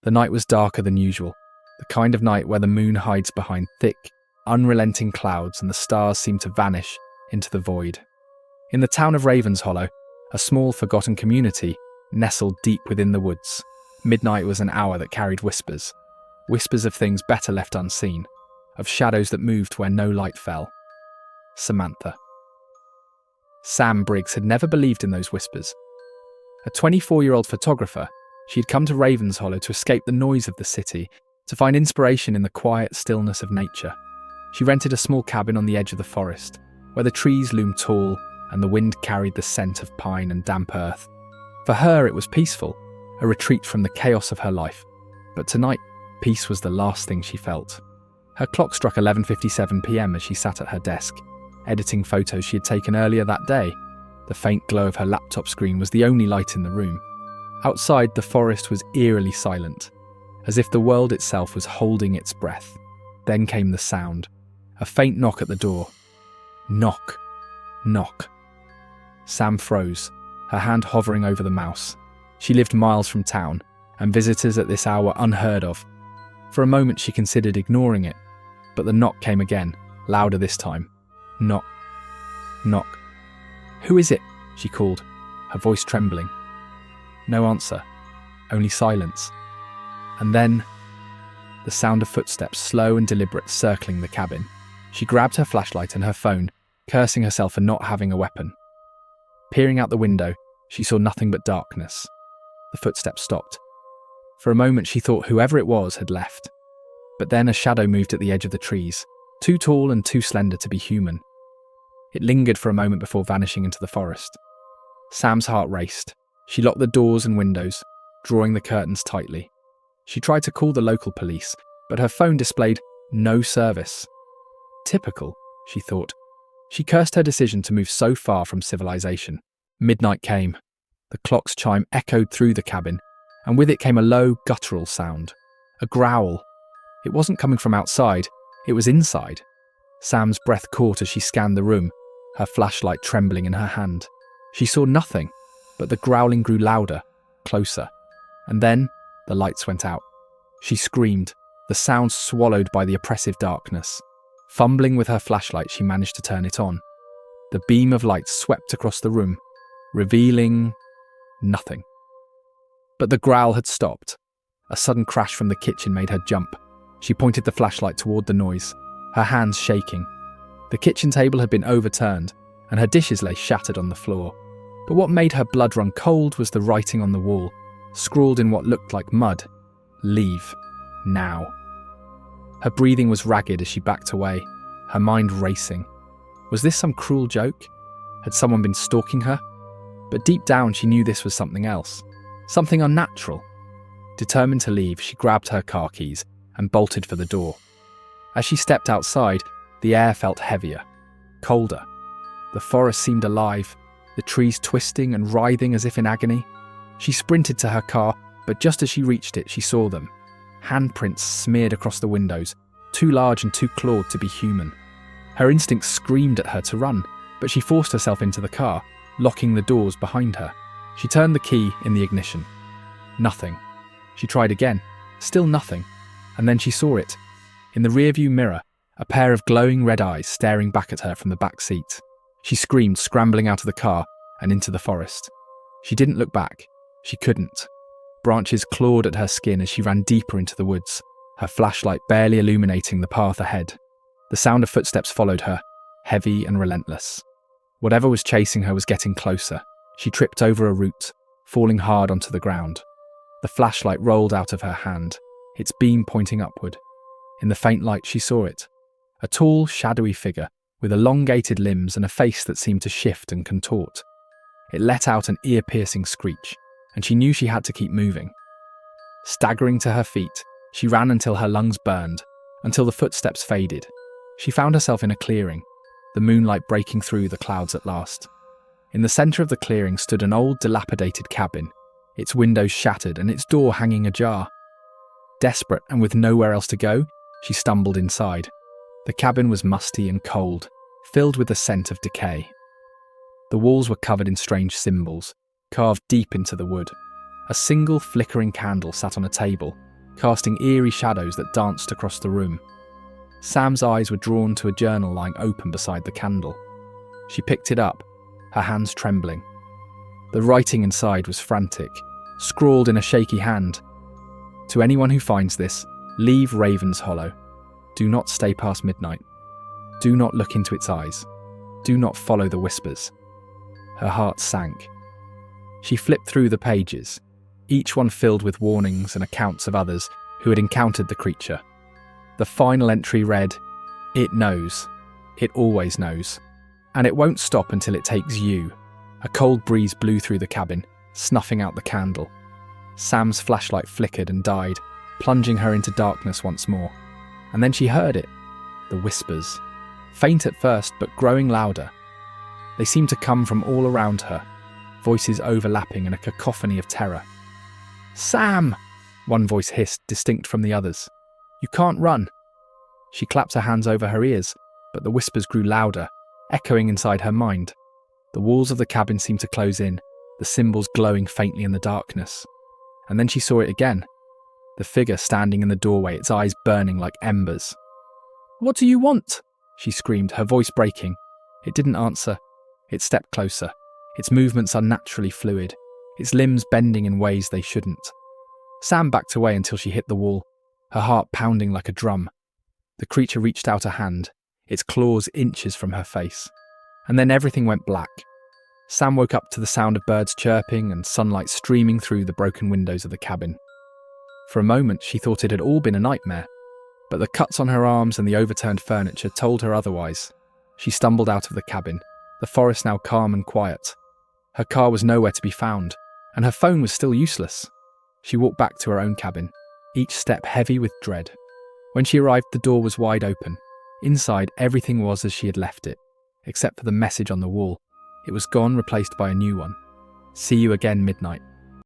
The night was darker than usual, the kind of night where the moon hides behind thick, unrelenting clouds and the stars seem to vanish into the void. In the town of Ravenshollow, a small forgotten community nestled deep within the woods, midnight was an hour that carried whispers. Whispers of things better left unseen, of shadows that moved where no light fell. Samantha. Sam Briggs had never believed in those whispers. A 24-year-old photographer, she had come to Ravenshollow to escape the noise of the city, to find inspiration in the quiet stillness of nature. She rented a small cabin on the edge of the forest, where the trees loomed tall and the wind carried the scent of pine and damp earth. For her, it was peaceful, a retreat from the chaos of her life. But tonight, peace was the last thing she felt. Her clock struck 11:57 p.m. as she sat at her desk, editing photos she had taken earlier that day. The faint glow of her laptop screen was the only light in the room. Outside, the forest was eerily silent, as if the world itself was holding its breath. Then came the sound, a faint knock at the door. Knock. Knock. Sam froze, her hand hovering over the mouse. She lived miles from town, and visitors at this hour were unheard of. For a moment she considered ignoring it, but the knock came again, louder this time. Knock. Knock. "Who is it?" she called, her voice trembling. No answer, only silence. And then, the sound of footsteps, slow and deliberate, circling the cabin. She grabbed her flashlight and her phone, cursing herself for not having a weapon. Peering out the window, she saw nothing but darkness. The footsteps stopped. For a moment she thought whoever it was had left. But then a shadow moved at the edge of the trees, too tall and too slender to be human. It lingered for a moment before vanishing into the forest. Sam's heart raced. She locked the doors and windows, drawing the curtains tightly. She tried to call the local police, but her phone displayed no service. Typical, she thought. She cursed her decision to move so far from civilization. Midnight came. The clock's chime echoed through the cabin, and with it came a low, guttural sound. A growl. It wasn't coming from outside, it was inside. Sam's breath caught as she scanned the room, her flashlight trembling in her hand. She saw nothing, but the growling grew louder, closer. And then, the lights went out. She screamed, the sound swallowed by the oppressive darkness. Fumbling with her flashlight, she managed to turn it on. The beam of light swept across the room, revealing nothing. But the growl had stopped. A sudden crash from the kitchen made her jump. She pointed the flashlight toward the noise, her hands shaking. The kitchen table had been overturned, and her dishes lay shattered on the floor. But what made her blood run cold was the writing on the wall, scrawled in what looked like mud. Leave. Now. Her breathing was ragged as she backed away, her mind racing. Was this some cruel joke? Had someone been stalking her? But deep down she knew this was something else. Something unnatural. Determined to leave, she grabbed her car keys and bolted for the door. As she stepped outside, the air felt heavier, colder. The forest seemed alive, the trees twisting and writhing as if in agony. She sprinted to her car, but just as she reached it, she saw them. Handprints smeared across the windows, too large and too clawed to be human. Her instincts screamed at her to run, but she forced herself into the car, locking the doors behind her. She turned the key in the ignition. Nothing. She tried again. Still nothing. And then she saw it. In the rearview mirror, a pair of glowing red eyes staring back at her from the back seat. She screamed, scrambling out of the car and into the forest. She didn't look back. She couldn't. Branches clawed at her skin as she ran deeper into the woods, her flashlight barely illuminating the path ahead. The sound of footsteps followed her, heavy and relentless. Whatever was chasing her was getting closer. She tripped over a root, falling hard onto the ground. The flashlight rolled out of her hand, its beam pointing upward. In the faint light she saw it. A tall, shadowy figure, with elongated limbs and a face that seemed to shift and contort. It let out an ear-piercing screech, and she knew she had to keep moving. Staggering to her feet, she ran until her lungs burned, until the footsteps faded. She found herself in a clearing, the moonlight breaking through the clouds at last. In the centre of the clearing stood an old, dilapidated cabin, its windows shattered and its door hanging ajar. Desperate and with nowhere else to go, she stumbled inside. The cabin was musty and cold, filled with the scent of decay. The walls were covered in strange symbols, carved deep into the wood. A single flickering candle sat on a table, casting eerie shadows that danced across the room. Sam's eyes were drawn to a journal lying open beside the candle. She picked it up, her hands trembling. The writing inside was frantic, scrawled in a shaky hand. To anyone who finds this, leave Raven's Hollow. Do not stay past midnight. Do not look into its eyes. Do not follow the whispers. Her heart sank. She flipped through the pages, each one filled with warnings and accounts of others who had encountered the creature. The final entry read, "It knows. It always knows. And it won't stop until it takes you." A cold breeze blew through the cabin, snuffing out the candle. Sam's flashlight flickered and died, plunging her into darkness once more. And then she heard it. The whispers. Faint at first, but growing louder. They seemed to come from all around her, voices overlapping in a cacophony of terror. "Sam!" one voice hissed, distinct from the others. "You can't run." She clapped her hands over her ears, but the whispers grew louder, echoing inside her mind. The walls of the cabin seemed to close in, the symbols glowing faintly in the darkness. And then she saw it again. The figure standing in the doorway, its eyes burning like embers. "What do you want?" she screamed, her voice breaking. It didn't answer. It stepped closer, its movements unnaturally fluid, its limbs bending in ways they shouldn't. Sam backed away until she hit the wall, her heart pounding like a drum. The creature reached out a hand, its claws inches from her face. And then everything went black. Sam woke up to the sound of birds chirping and sunlight streaming through the broken windows of the cabin. For a moment, she thought it had all been a nightmare, but the cuts on her arms and the overturned furniture told her otherwise. She stumbled out of the cabin, the forest now calm and quiet. Her car was nowhere to be found, and her phone was still useless. She walked back to her own cabin, each step heavy with dread. When she arrived, the door was wide open. Inside, everything was as she had left it, except for the message on the wall. It was gone, replaced by a new one. "See you again, midnight."